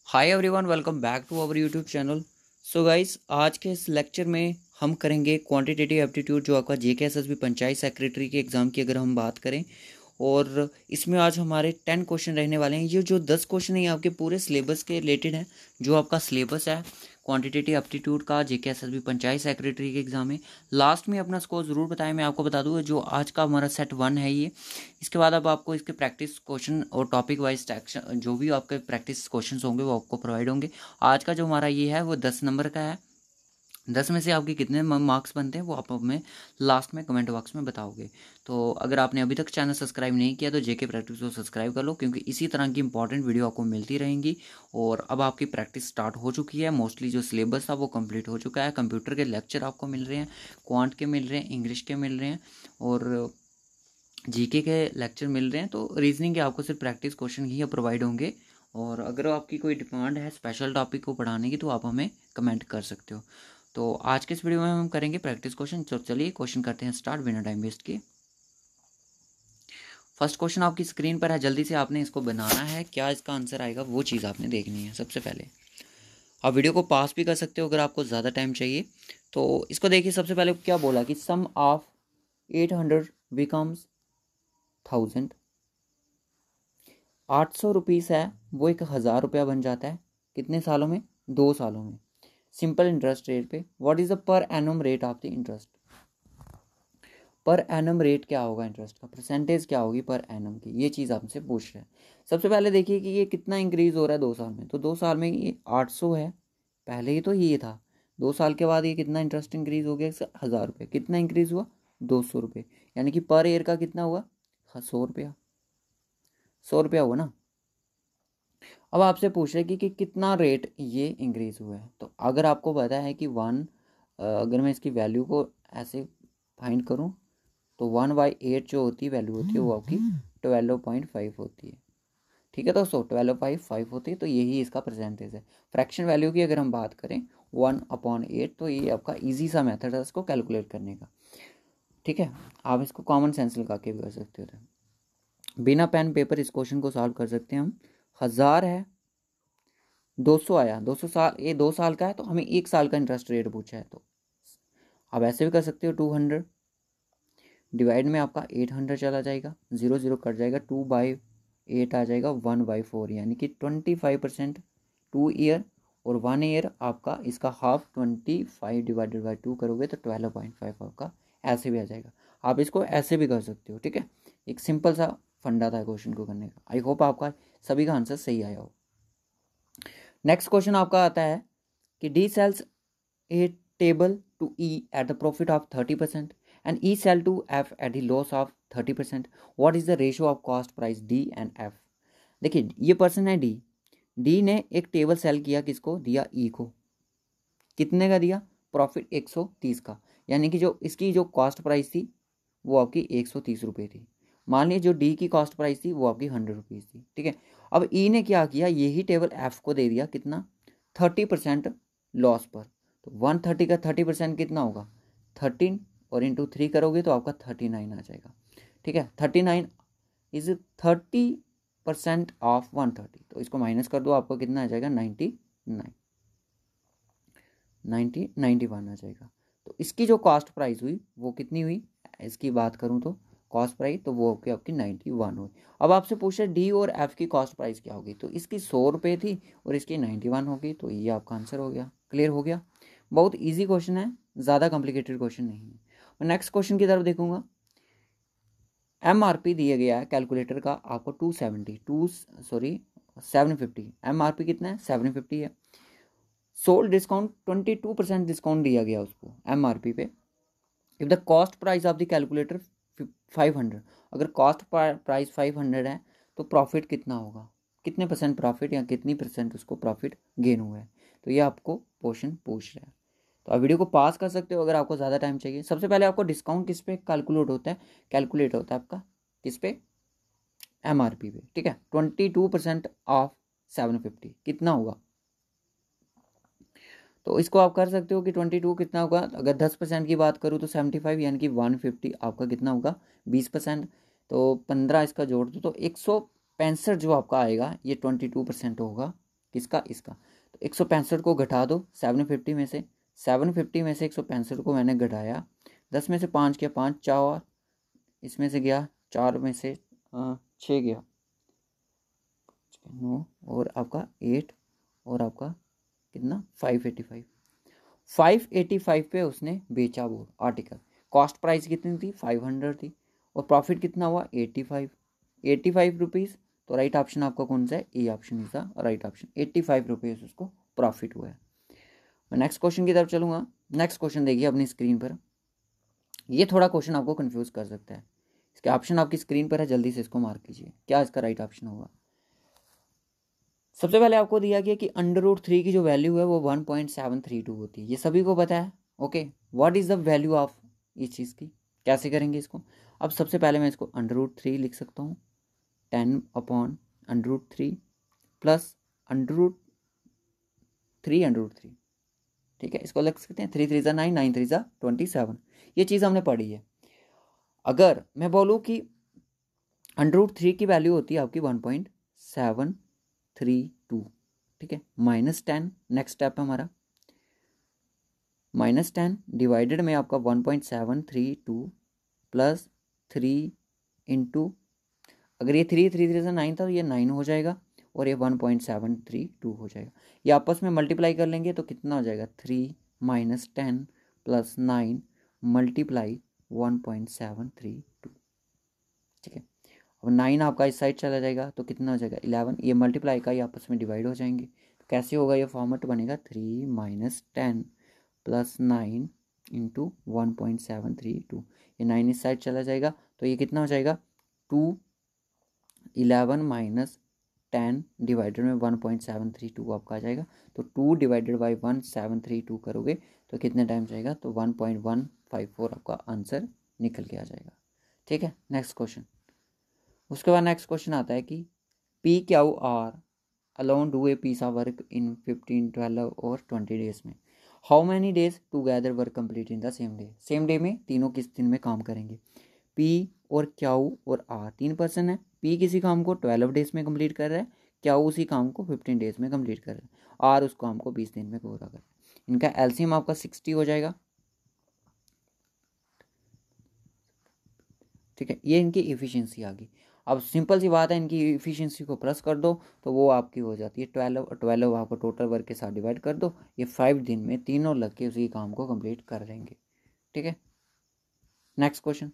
Hi everyone, welcome back to our YouTube channel. So guys, आज के इस lecture में हम करेंगे क्वांटिटेटिव एप्टीट्यूड, जो आपका जेके एसएसबी पंचायत सेक्रेटरी के एग्ज़ाम की अगर हम बात करें। और इसमें आज हमारे 10 क्वेश्चन रहने वाले हैं। ये जो 10 क्वेश्चन है ये आपके पूरे सिलेबस के रिलेटेड है। जो आपका सिलेबस है क्वांटिटेटिव एप्टीट्यूड का जेके एसएसबी पंचायत सेक्रेटरी के एग्ज़ाम में, लास्ट में अपना स्कोर ज़रूर बताएं। मैं आपको बता दूँ, जो आज का हमारा सेट 1 है ये। इसके बाद अब आपको इसके प्रैक्टिस क्वेश्चन और टॉपिक वाइज सेक्शन, जो भी आपके प्रैक्टिस क्वेश्चन होंगे वो आपको प्रोवाइड होंगे। आज का जो हमारा ये है वो 10 नंबर का है। 10 में से आपके कितने मार्क्स बनते हैं वो आप हमें लास्ट में कमेंट बॉक्स में बताओगे। तो अगर आपने अभी तक चैनल सब्सक्राइब नहीं किया तो जेके प्रैक्टिस को सब्सक्राइब कर लो, क्योंकि इसी तरह की इंपॉर्टेंट वीडियो आपको मिलती रहेंगी। और अब आपकी प्रैक्टिस स्टार्ट हो चुकी है। मोस्टली जो सिलेबस था वो कंप्लीट हो चुका है। कंप्यूटर के लेक्चर आपको मिल रहे हैं, क्वांट के मिल रहे हैं, इंग्लिश के मिल रहे हैं और जीके के लेक्चर मिल रहे हैं। तो रीजनिंग के आपको सिर्फ प्रैक्टिस क्वेश्चन ही प्रोवाइड होंगे। और अगर आपकी कोई डिमांड है स्पेशल टॉपिक को पढ़ाने की तो आप हमें कमेंट कर सकते हो। तो आज के इस वीडियो में हम करेंगे प्रैक्टिस क्वेश्चन। तो चलिए क्वेश्चन करते हैं स्टार्ट बिना टाइम वेस्ट किए। फर्स्ट क्वेश्चन आपकी स्क्रीन पर है, जल्दी से आपने इसको बनाना है। क्या इसका आंसर आएगा वो चीज़ आपने देखनी है। सबसे पहले आप वीडियो को पास भी कर सकते हो अगर आपको ज़्यादा टाइम चाहिए। तो इसको देखिए, सबसे पहले क्या बोला कि सम ऑफ 800 बिकम्स 1000। 800 रुपीज़ है वो 1000 रुपया बन जाता है कितने सालों में? 2 सालों में। सिंपल इंटरेस्ट रेट पे what is the per annum rate of the interest? Per annum rate क्या होगा इंटरेस्ट का? परसेंटेज क्या होगी पर एनम की? ये चीज़ आपसे पूछ रहे हैं। सबसे पहले देखिए कि ये कितना इंक्रीज हो रहा है 2 साल में। तो 2 साल में ये 800 है, पहले ही तो ये था। 2 साल के बाद ये कितना इंटरेस्ट इंक्रीज हो गया? 1000 रुपये। कितना इंक्रीज हुआ? 200 रुपये। यानी कि पर ईयर का कितना हुआ? 100 रुपया। 100 रुपया हुआ ना। अब आपसे पूछ रहे कि कितना रेट ये इंक्रीज हुआ है। तो अगर आपको पता है कि अगर मैं इसकी वैल्यू को ऐसे फाइंड करूं तो 1/8 जो होती है वैल्यू होती है वो आपकी 12.5 होती है। ठीक है दोस्तों, 12.5 होती है। तो यही इसका परसेंटेज है। फ्रैक्शन वैल्यू की अगर हम बात करें 1/8, तो ये आपका ईजी सा मेथड है इसको कैलकुलेट करने का। ठीक है, आप इसको कॉमन सेंस लगा के भी कर सकते हो। बिना पेन पेपर इस क्वेश्चन को सॉल्व कर सकते हैं हम। 1000 है, 200 आया, 200 साल, ये 2 साल का है तो हमें 1 साल का इंटरेस्ट रेट पूछा है। तो आप ऐसे भी कर सकते हो। 200 डिवाइड में आपका 800 चला जाएगा, 0 0 कट जाएगा, 2/8 आ जाएगा, 1/4 यानी कि 25% 2 ईयर। और 1 ईयर आपका इसका हाफ 25 डिवाइडेड बाई 2 करोगे तो 12.5 आपका ऐसे भी आ जाएगा। आप इसको ऐसे भी कर सकते हो। ठीक है, एक सिंपल सा फंडा था क्वेश्चन को करने का। आई होप आपका सभी का आंसर सही आया हो। नेक्स्ट क्वेश्चन आपका आता है कि D sells a table to E at the profit of 30% and E sell to F at the loss of 30%। What is the ratio of cost price D and F? देखिए, ये person है D. D ने एक table cell किया, किसको दिया? ई को। कितने का दिया? प्रॉफिट 130 का। यानी कि जो इसकी जो कॉस्ट प्राइस थी वो आपकी 130 रुपये थी। मान लीजिए जो डी की कॉस्ट प्राइस थी वो आपकी 100 रुपीज़ थी। ठीक है, अब ई ने क्या किया, यही टेबल एफ को दे दिया कितना? 30% लॉस पर। तो 130 का 30% कितना होगा? 13, और इंटू 3 करोगे तो आपका 39 आ जाएगा। ठीक है, 39 इज 30% ऑफ 130। तो इसको माइनस कर दो, आपको कितना आ जाएगा? 91 आ जाएगा। तो इसकी जो कॉस्ट प्राइस हुई वो कितनी हुई? इसकी बात करूं तो कॉस्ट प्राइस तो वो आपकी 91 हुई। अब आपसे पूछे डी और एफ की कॉस्ट प्राइस क्या होगी? तो इसकी 100 रुपये थी और इसकी 91 होगी। तो ये आपका आंसर हो गया। क्लियर हो गया। बहुत ईजी क्वेश्चन है, ज़्यादा कॉम्प्लिकेटेड क्वेश्चन नहीं है। मैं नेक्स्ट क्वेश्चन की तरफ देखूंगा। MRP दिया गया है कैलकुलेटर का आपको 750। MRP कितना है? 750 है। सोल्ड डिस्काउंट 22% डिस्काउंट दिया गया उसको MRP पे। If the cost price of the calculator 500, अगर कॉस्ट प्राइस 500 है तो प्रॉफिट कितना होगा? कितने परसेंट प्रॉफिट या कितनी परसेंट उसको प्रॉफिट गेन हुआ है? तो ये आपको क्वेश्चन पूछ रहा है। तो आप वीडियो को पास कर सकते हो अगर आपको ज़्यादा टाइम चाहिए। सबसे पहले आपको डिस्काउंट किस पे कैलकुलेट होता है आपका? किस पे? MRP पे। ठीक है, 22% ऑफ 750 कितना होगा? तो इसको आप कर सकते हो कि 22 कितना होगा? अगर 10% की बात करूँ तो 75 यानी कि 150 आपका कितना होगा? 20%। तो 15 इसका जोड़ दो तो 165 जो आपका आएगा ये 22% होगा किसका, इसका। तो 165 को घटा दो 750 में से, 750 में से 165 को मैंने घटाया, 10 में से 5 किया, 5 4, इसमें से गया 4 में से 6 गया, 9 और आपका 8 और आपका कितना 585, 585 पे उसने बेचा वो आर्टिकल। कॉस्ट प्राइस कितनी थी 500 थी और प्रॉफिट कितना हुआ 85 रुपीज़। तो राइट ऑप्शन आपका कौन सा है, A option is the right option, 85 rupees उसको प्रॉफिट हुआ है। मैं नेक्स्ट क्वेश्चन की तरफ चलूँगा। नेक्स्ट क्वेश्चन देखिए अपनी स्क्रीन पर। ये थोड़ा क्वेश्चन आपको कंफ्यूज कर सकता है। इसके ऑप्शन आपकी स्क्रीन पर है, जल्दी से इसको मार्क कीजिए, क्या इसका राइट ऑप्शन होगा। सबसे पहले आपको दिया गया कि √3 की जो वैल्यू है वो 1.732 होती है, ये सभी को पता है। Okay, what is the value of इस चीज़ की, कैसे करेंगे इसको। अब सबसे पहले मैं इसको √3 लिख सकता हूँ, 10/√3 प्लस √3 ठीक है, इसको लिख सकते हैं 3 3 9 9 3 27। ये चीज़ हमने पढ़ी है। अगर मैं बोलूँ कि √3 की वैल्यू होती है आपकी 1.732, ठीक है, -10, नेक्स्ट स्टेप है हमारा, -10 डिवाइडेड में आपका 1.732 प्लस 3 इंटू, अगर ये 3 3 3 9 था तो ये 9 हो जाएगा और ये 1.732 हो जाएगा। ये आपस में मल्टीप्लाई कर लेंगे तो कितना हो जाएगा 3 - 10 + 9 मल्टीप्लाई 1.732, ठीक है। अब 9 आपका इस साइड चला जाएगा तो कितना हो जाएगा 11, ये मल्टीप्लाई का ये आपस में डिवाइड हो जाएंगे। तो कैसे होगा ये फॉर्मेट बनेगा 3 - 10 + 9 इंटू 1.732, ये 9 इस साइड चला जाएगा तो ये कितना हो जाएगा 2, 11 - 10 डिवाइडेड में 1.732 आपका आ जाएगा। तो 2 डिवाइडेड बाई 1732 करोगे तो कितने टाइम जाएगा, तो 1.154 आपका आंसर निकल के आ जाएगा, ठीक है। नेक्स्ट क्वेश्चन, उसके बाद नेक्स्ट क्वेश्चन आता है कि PQR alone do a piece of work in 15, 12 और 20 डेज में, how many days together work complete in the same day. Same day में तीनों किस दिन में काम करेंगे। P और Q और R 3 पर्सन है। P किसी काम को 12 डेज में कंप्लीट कर रहा है, Q उसी काम को 15 डेज में कंप्लीट कर रहा है, R उस काम को 20 दिन में पूरा कर रहा है। इनका एलसीएम आपका 60 हो जाएगा, ठीक है। ये इनकी इफ़िशियंसी आ गई। अब सिंपल सी बात है, इनकी इफ़िशियंसी को प्लस कर दो तो वो आपकी हो जाती है 12 आपको टोटल वर्क के साथ डिवाइड कर दो, ये 5 दिन में तीनों लग के उसी काम को कंप्लीट कर लेंगे, ठीक है। नेक्स्ट क्वेश्चन,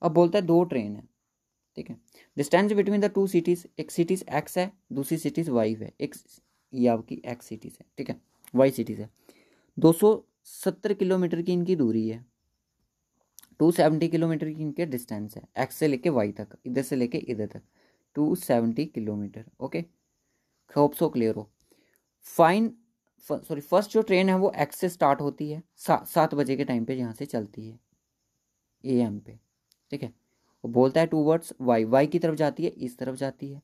अब बोलता है 2 ट्रेन है, ठीक है। डिस्टेंस बिटवीन द 2 सिटीज़, एक सिटीज़ एक्स है दूसरी सिटीज़ वाई है, एक ये आपकी एक्स सिटीज़ है, ठीक है, वाई सिटीज़ है। 270 किलोमीटर की इनकी दूरी है, 270 किलोमीटर की इनके डिस्टेंस है, एक्स से लेके वाई तक, इधर से लेके इधर तक 270 kilometre. Okay, hope so clear हो। फाइन, सॉरी, फर्स्ट जो ट्रेन है वो एक्स से स्टार्ट होती है, 7 बजे के टाइम पे यहाँ से चलती है AM पे, ठीक है। वो बोलता है टूवर्ड्स वाई, वाई की तरफ जाती है, इस तरफ जाती है,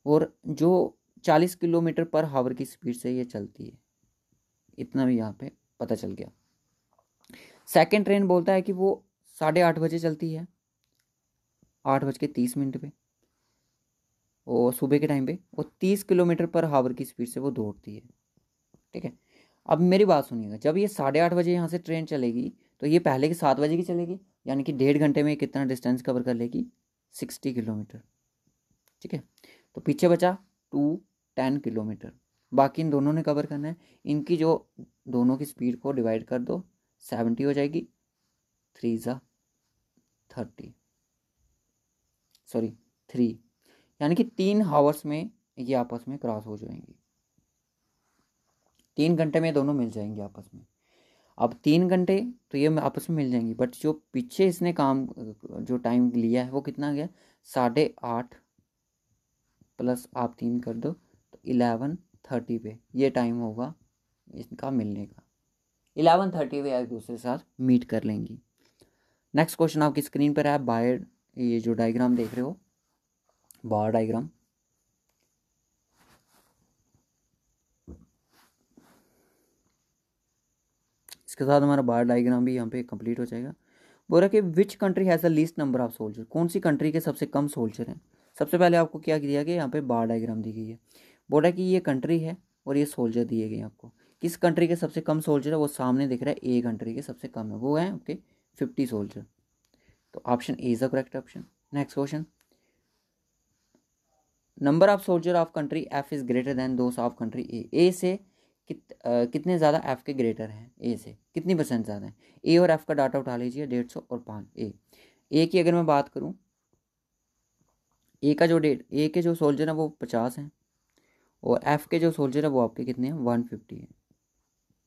और जो 40 किलोमीटर पर हावर की स्पीड से ये चलती है, इतना भी यहाँ पे पता चल गया। सेकेंड ट्रेन बोलता है कि वो 8:30 बजे चलती है, 8:30 पे, और सुबह के टाइम पे, और 30 किलोमीटर पर हावर की स्पीड से वो दौड़ती है, ठीक है। अब मेरी बात सुनिएगा, जब ये 8:30 बजे यहाँ से ट्रेन चलेगी तो ये पहले के 7 बजे की चलेगी, यानी कि 1.5 घंटे में कितना डिस्टेंस कवर कर लेगी 60 किलोमीटर, ठीक है। तो पीछे बचा 10 किलोमीटर, बाकी इन दोनों ने कवर करना है। इनकी जो दोनों की स्पीड को डिवाइड कर दो, 70 हो जाएगी, 3 × 30, सॉरी 3, यानी कि 3 हावर्स में ये आपस में क्रॉस हो जाएंगी, 3 घंटे में दोनों मिल जाएंगे आपस में। अब 3 घंटे तो ये आपस में मिल जाएंगी, बट जो पीछे इसने काम जो टाइम लिया है वो कितना गया 8:30 प्लस आप 3 कर दो तो 11:30 पे ये टाइम होगा इनका मिलने का, 11:30 पे एक दूसरे के साथ मीट कर लेंगी। नेक्स्ट क्वेश्चन आपकी स्क्रीन पर है, बायर, ये जो डायग्राम देख रहे हो बार डायग्राम, इसके साथ हमारा बार डायग्राम भी यहाँ पे कंप्लीट हो जाएगा। बोल रहा है कि which country has the least number of soldier, कौन सी कंट्री के सबसे कम सोल्जर हैं। सबसे पहले आपको क्या दिया गया, यहाँ पे बार डायग्राम दी गई है। बोला कि ये कंट्री है और ये सोल्जर दिए गए आपको। किस कंट्री के सबसे कम सोल्जर है, वो सामने दिख रहा है, ए कंट्री के सबसे कम है, वो है आपके 50 सोल्जर। तो option A is the correct option. Next question, number of soldier of country F is greater than those of country A. A से कितने ज़्यादा एफ के ग्रेटर हैं, ए से कितनी % ज़्यादा है। ए और एफ का डाटा उठा लीजिए, 150 और 5। ए की अगर मैं बात करूं, ए के जो सोल्जर है वो 50 हैं और एफ के जो सोल्जर है वो आपके कितने हैं, 150 है,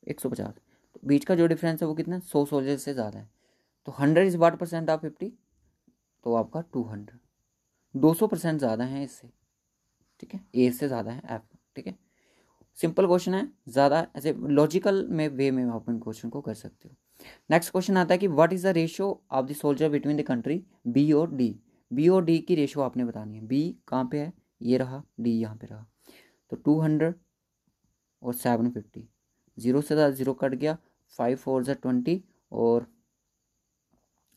150। तो बीच का जो डिफरेंस है वो कितना है, 100 सोल्जर से ज़्यादा है। तो 100 इज वाट % ऑफ 50, तो आपका 200, 200% ज़्यादा है इससे, ठीक है, ए से ज़्यादा है एफ, ठीक है। सिंपल क्वेश्चन है, ज़्यादा ऐसे लॉजिकल में वे में आप इन क्वेश्चन को कर सकते हो। नेक्स्ट क्वेश्चन आता है कि what is the ratio of the soldier between the country B और डी। बी और डी की रेशियो आपने बतानी है। बी कहाँ पे है, ये रहा, डी यहाँ पे रहा। तो 200 और 750, 0 से ज़्यादा 0 कट गया, 5 4 ज़ा 20 और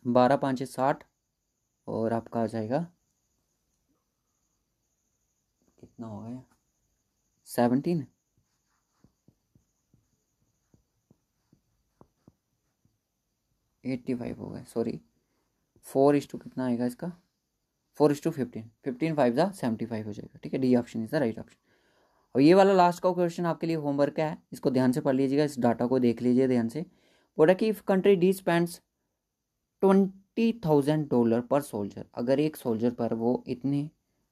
12 5 60 और आपका आ जाएगा कितना हो गया, 17, 85 हो गए, सॉरी 4:, कितना आएगा इसका, 4:15, 15 5 ज़ा 75 हो जाएगा, ठीक है। D option is the right option. और ये वाला लास्ट का क्वेश्चन आपके लिए होमवर्क है, इसको ध्यान से पढ़ लीजिएगा, इस डाटा को देख लीजिए ध्यान से। बोला कि इफ कंट्री डी स्पेंड्स $20,000 पर सोल्जर, अगर एक सोल्जर पर वो इतने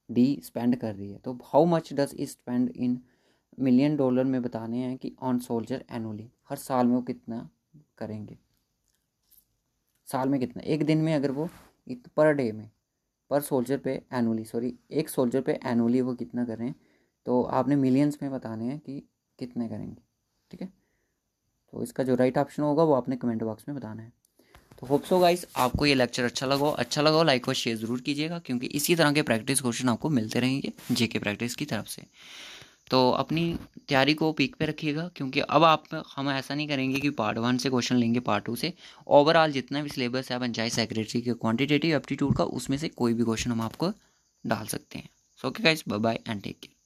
डी स्पेंड कर रही है, तो how much does is spend in million dollar में बताने हैं कि ऑन सोल्जर एनुअली, हर साल में वो कितना करेंगे, साल में कितना, एक दिन में अगर वो पर डे में, पर सोल्जर पे एनुअली, सॉरी एक सोल्जर पे एनुअली वो कितना कर रहे हैं, तो आपने मिलियंस में बताने हैं कि कितने करेंगे, ठीक है। तो इसका जो राइट ऑप्शन होगा वो आपने कमेंट बॉक्स में बताना है। तो होप सो गाइस आपको ये लेक्चर अच्छा लगा लाइक और शेयर ज़रूर कीजिएगा, क्योंकि इसी तरह के प्रैक्टिस क्वेश्चन आपको मिलते रहेंगे जेके प्रैक्टिस की तरफ से। तो अपनी तैयारी को पीक पे रखिएगा, क्योंकि अब हम ऐसा नहीं करेंगे कि पार्ट 1 से क्वेश्चन लेंगे पार्ट 2 से। ओवरऑल जितना भी सिलेबस है पंचायत सेक्रेटरी के क्वांटिटेटिव एप्टीट्यूड का, उसमें से कोई भी क्वेश्चन हम आपको डाल सकते हैं। So okay guys, bye bye and take care.